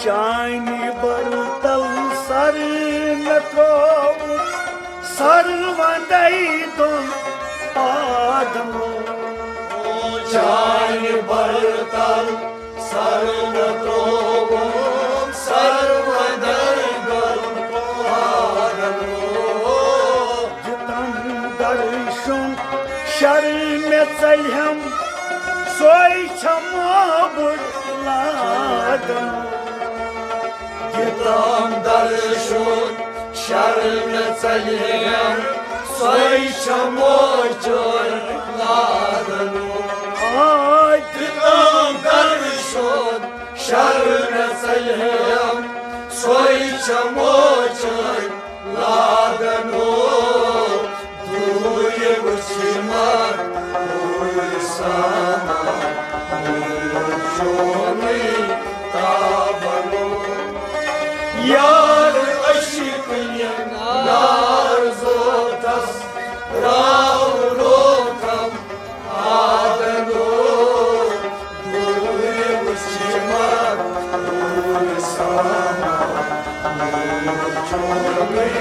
चानि बरतल sir न त्रोवु सर्वदई दोन पादमो चानि बरतल sir न त्रोवु सर्वदई दोन पादमो जितन दर्शन शरण चलहम सोई छमोबुर लागन जितम दर्शन शरण चलहम सोई छमोबुर लागन जितम दर्शन शरण चलहम सोई छमोबुर लागन दूर वशिमर दूर सामा शोनी ताबनो यार अशिक नार जोतस राव रोकम आदनो दूर वशिमर दूर सामा शोनी